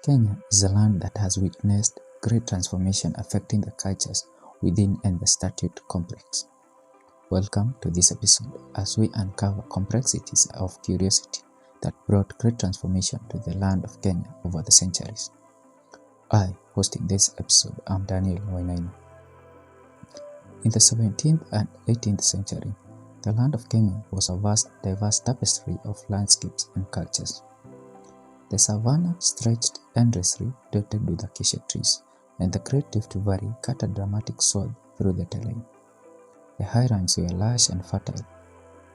Kenya is a land that has witnessed great transformation affecting the cultures within and the statute complex. Welcome to this episode as we uncover complexities of curiosity that brought great transformation to the land of Kenya over the centuries. I, hosting this episode, am Daniel Wainaina. In the 17th and 18th century, the land of Kenya was a vast, diverse tapestry of landscapes and cultures. The savanna stretched endlessly, dotted with acacia trees, and the Great Rift Valley cut a dramatic swath through the terrain. The highlands were lush and fertile,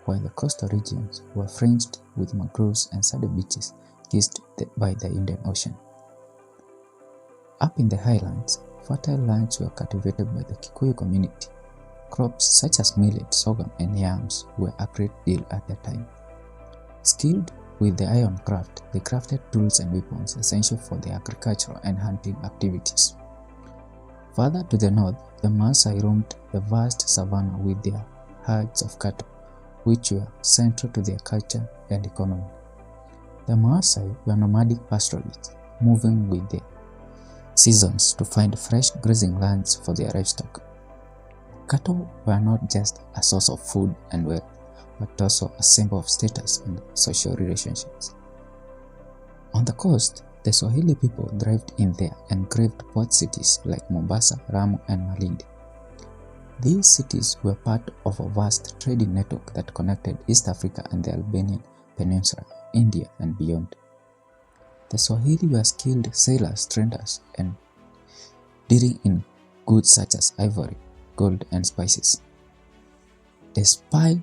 while the coastal regions were fringed with mangroves and sandy beaches kissed by the Indian Ocean. Up in the highlands, fertile lands were cultivated by the Kikuyu community. Crops such as millet, sorghum, and yams were a great deal at the time. Skilled with the iron craft, they crafted tools and weapons essential for their agricultural and hunting activities. Further to the north, the Maasai roamed the vast savanna with their herds of cattle, which were central to their culture and economy. The Maasai were nomadic pastoralists, moving with the seasons to find fresh grazing lands for their livestock. Cattle were not just a source of food and wealth, but also a symbol of status and social relationships. On the coast, the Swahili people thrived in their engraved port cities like Mombasa, Lamu, and Malindi. These cities were part of a vast trading network that connected East Africa and the Albanian Peninsula, India, and beyond. The Swahili were skilled sailors, traders, and dealing in goods such as ivory, gold, and spices. Despite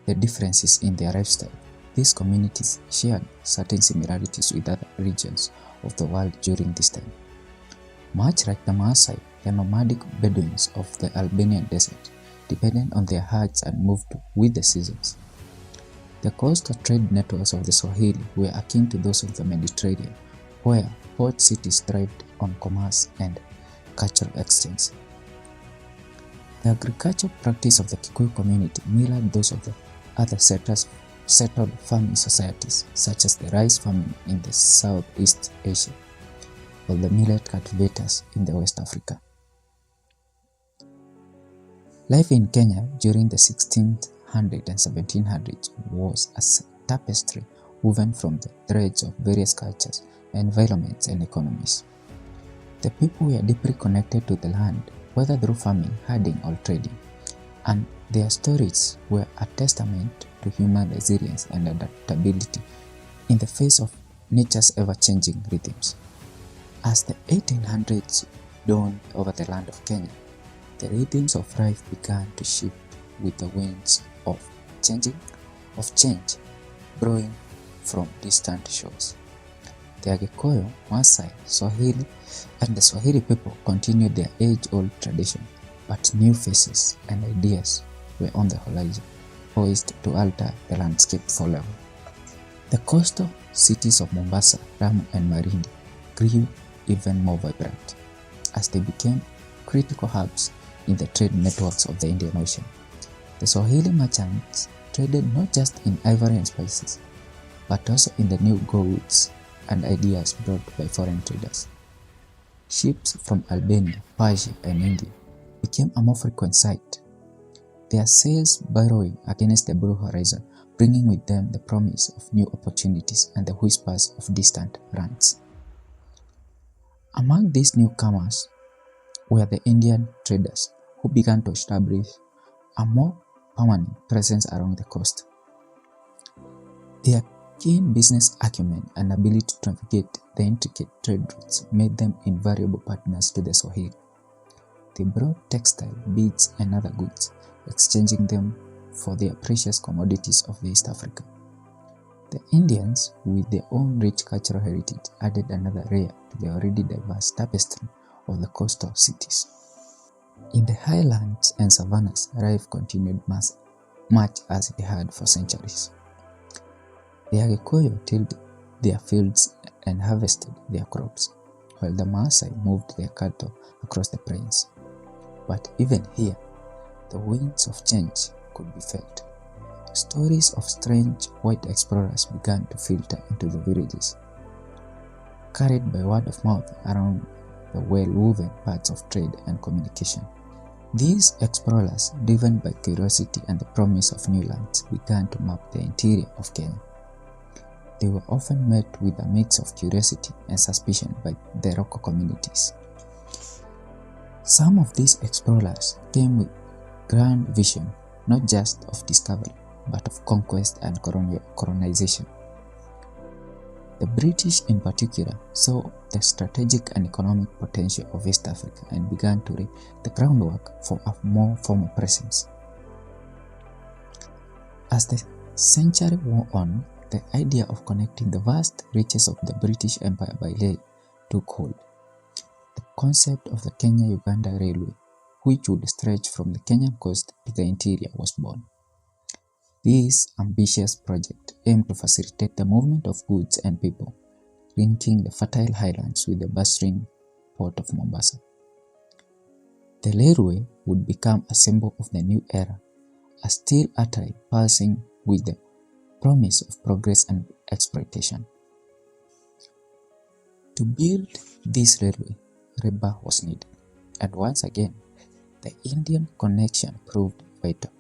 the differences in their lifestyle, these communities shared certain similarities with other regions of the world during this time. Much like the Maasai, the nomadic Bedouins of the Albanian desert depended on their herds and moved with the seasons. The coastal trade networks of the Swahili were akin to those of the Mediterranean, where port cities thrived on commerce and cultural exchange. The agricultural practice of the Kikuyu community mirrored those of the other settled farming societies, such as the rice farming in the Southeast Asia or the millet cultivators in the West Africa. Life in Kenya during the 1600s and 1700s was a tapestry woven from the threads of various cultures, environments, and economies. The people were deeply connected to the land, whether through farming, herding, or trading, and their stories were a testament to human resilience and adaptability in the face of nature's ever-changing rhythms. As the 1800s dawned over the land of Kenya, the rhythms of life began to shift with the winds of change blowing from distant shores. The Agikuyu, Maasai, Swahili, and the Swahili people continued their age-old tradition, but new faces and ideas were on the horizon, poised to alter the landscape forever. The coastal cities of Mombasa, Lamu, and Malindi grew even more vibrant, as they became critical hubs in the trade networks of the Indian Ocean. The Swahili merchants traded not just in ivory and spices, but also in the new goods and ideas brought by foreign traders. Ships from Albania, Persia, and India became a more frequent sight, their sails burrowing against the blue horizon, bringing with them the promise of new opportunities and the whispers of distant lands. Among these newcomers were the Indian traders, who began to establish a more permanent presence along the coast. Their keen business acumen and ability to navigate the intricate trade routes made them invaluable partners to the Swahili. They brought textile, beads, and other goods, exchanging them for their precious commodities of East Africa. The Indians, with their own rich cultural heritage, added another layer to the already diverse tapestry of the coastal cities. In the highlands and savannas, life continued much as it had for centuries. The Agikuyu tilled their fields and harvested their crops, while the Maasai moved their cattle across the plains. But even here, the winds of change could be felt. Stories of strange white explorers began to filter into the villages. carried by word of mouth around the well-woven paths of trade and communication. These explorers, driven by curiosity and the promise of new lands, began to map the interior of Kenya. They were often met with a mix of curiosity and suspicion by the local communities. Some of these explorers came with grand vision, not just of discovery, but of conquest and colonization. The British in particular saw the strategic and economic potential of East Africa and began to lay the groundwork for a more formal presence. As the century wore on, the idea of connecting the vast reaches of the British Empire by land took hold. The concept of the Kenya-Uganda Railway, which would stretch from the Kenyan coast to the interior, was born. This ambitious project aimed to facilitate the movement of goods and people, linking the fertile highlands with the bustling port of Mombasa. The railway would become a symbol of the new era, a steel artery pulsing with the promise of progress and exploitation. To build this railway, rubber was needed, and once again, the Indian connection proved vital.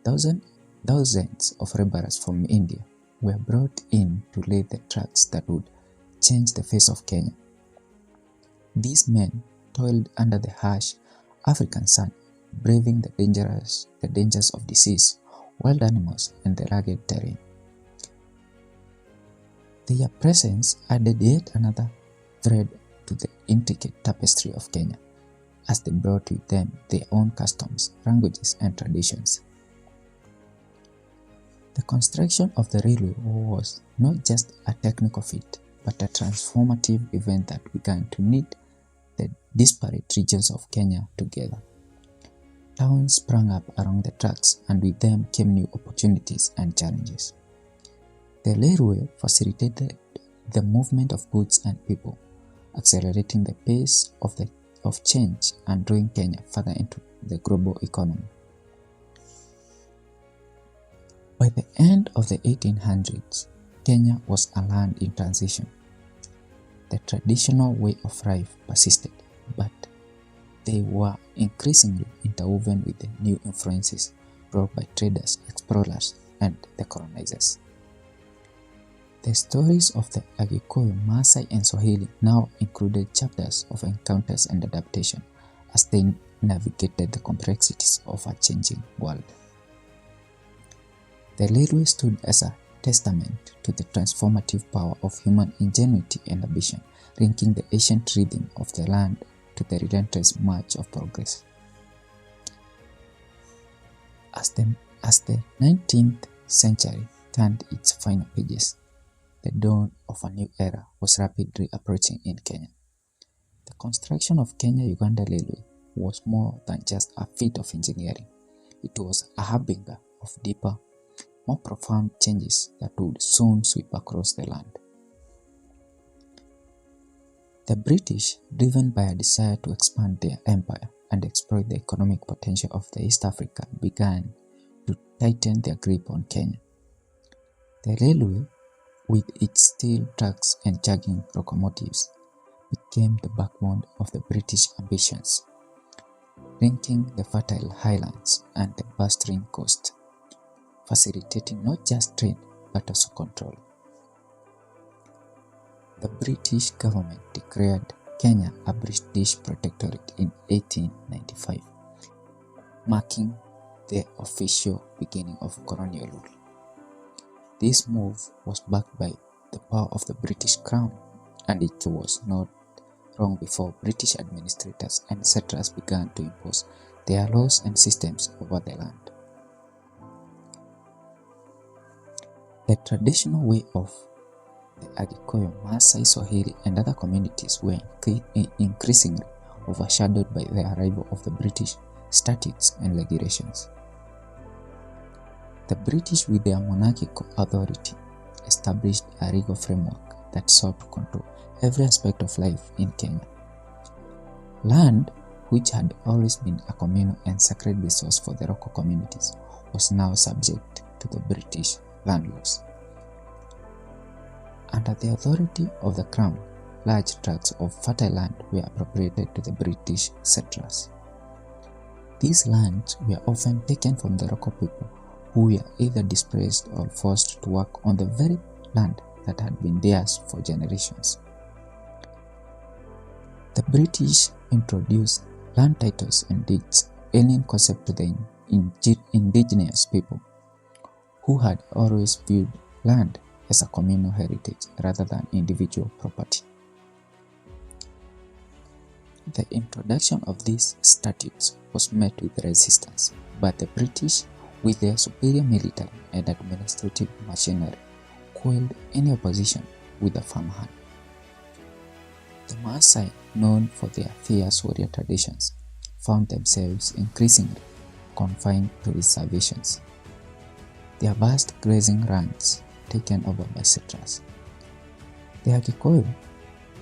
Thousands of laborers from India were brought in to lay the tracks that would change the face of Kenya. These men toiled under the harsh African sun, braving the dangers of disease, wild animals, and the rugged terrain. Their presence added yet another thread to the intricate tapestry of Kenya, as they brought with them their own customs, languages, and traditions. The construction of the railway was not just a technical feat, but a transformative event that began to knit the disparate regions of Kenya together. Towns sprang up along the tracks, and with them came new opportunities and challenges. The railway facilitated the movement of goods and people, accelerating the pace of change and drawing Kenya further into the global economy. By the end of the 1800s, Kenya was a land in transition. The traditional way of life persisted, but they were increasingly interwoven with the new influences brought by traders, explorers, and the colonizers. The stories of the Agikuyu, Maasai, and Swahili now included chapters of encounters and adaptation as they navigated the complexities of a changing world. The railway stood as a testament to the transformative power of human ingenuity and ambition, linking the ancient rhythm of the land to the relentless march of progress. As the 19th century turned its final pages, the dawn of a new era was rapidly approaching in Kenya. The construction of Kenya-Uganda Railway was more than just a feat of engineering. It was a harbinger of deeper, more profound changes that would soon sweep across the land. The British, driven by a desire to expand their empire and exploit the economic potential of the East Africa, began to tighten their grip on Kenya. The railway, with its steel tracks and chugging locomotives, became the backbone of the British ambitions, linking the fertile highlands and the bustling coast, facilitating not just trade but also control. The British government declared Kenya a British protectorate in 1895, marking the official beginning of colonial rule. This move was backed by the power of the British Crown, and it was not long before British administrators and settlers began to impose their laws and systems over the land. The traditional way of the Agikuyu, Maasai, Swahili, and other communities were increasingly overshadowed by the arrival of the British statutes and regulations. The British, with their monarchical authority, established a legal framework that sought to control every aspect of life in Kenya. Land, which had always been a communal and sacred resource for the local communities, was now subject to the British land laws. Under the authority of the Crown, large tracts of fertile land were appropriated to the British settlers. These lands were often taken from the local people, who were either displaced or forced to work on the very land that had been theirs for generations. The British introduced land titles and deeds, alien concept to the indigenous people, who had always viewed land as a communal heritage rather than individual property. The introduction of these statutes was met with resistance, but the British, with their superior military and administrative machinery, quelled any opposition with a firm hand. The Maasai, known for their fierce warrior traditions, found themselves increasingly confined to reservations, their vast grazing ranches taken over by settlers. The Kikuyu,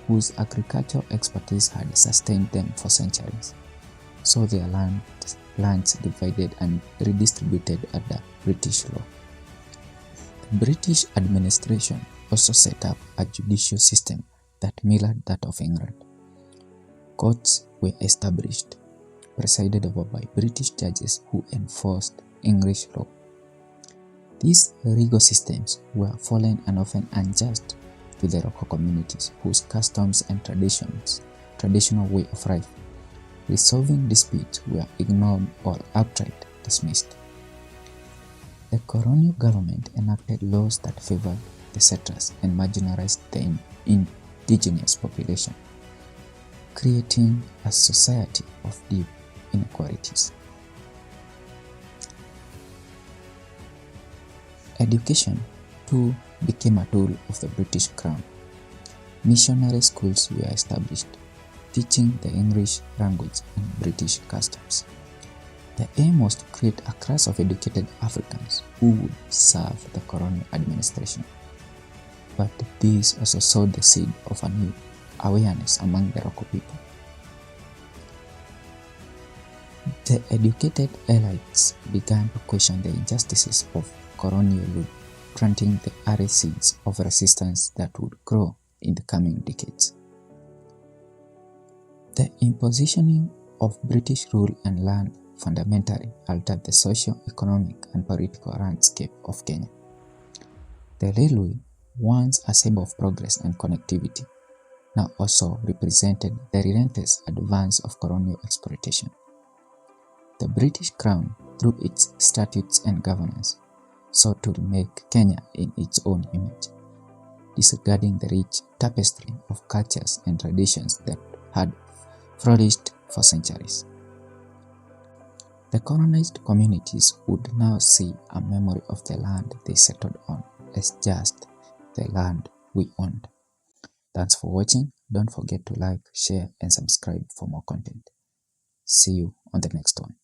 whose agricultural expertise had sustained them for centuries, saw their lands divided and redistributed under British law. The British administration also set up a judicial system that mirrored that of England. Courts were established, presided over by British judges who enforced English law. These legal systems were fallen and often unjust to the local communities whose customs and traditional way of life. Resolving disputes were ignored or outright dismissed. The colonial government enacted laws that favored the settlers and marginalized the indigenous population, creating a society of deep inequalities. Education, too, became a tool of the British Crown. Missionary schools were established, teaching the English language and British customs. The aim was to create a class of educated Africans who would serve the colonial administration. But these also sowed the seed of a new awareness among the local people. The educated elites began to question the injustices of colonial rule, planting the early seeds of resistance that would grow in the coming decades. The impositioning of British rule and land fundamentally altered the social, economic, and political landscape of Kenya. The railway, once a symbol of progress and connectivity, now also represented the relentless advance of colonial exploitation. The British Crown, through its statutes and governance, sought to remake Kenya in its own image, disregarding the rich tapestry of cultures and traditions that had flourished for centuries. The colonized communities would now see a memory of the land they settled on as just the land we owned. Thanks for watching. Don't forget to like, share, and subscribe for more content. See you on the next one.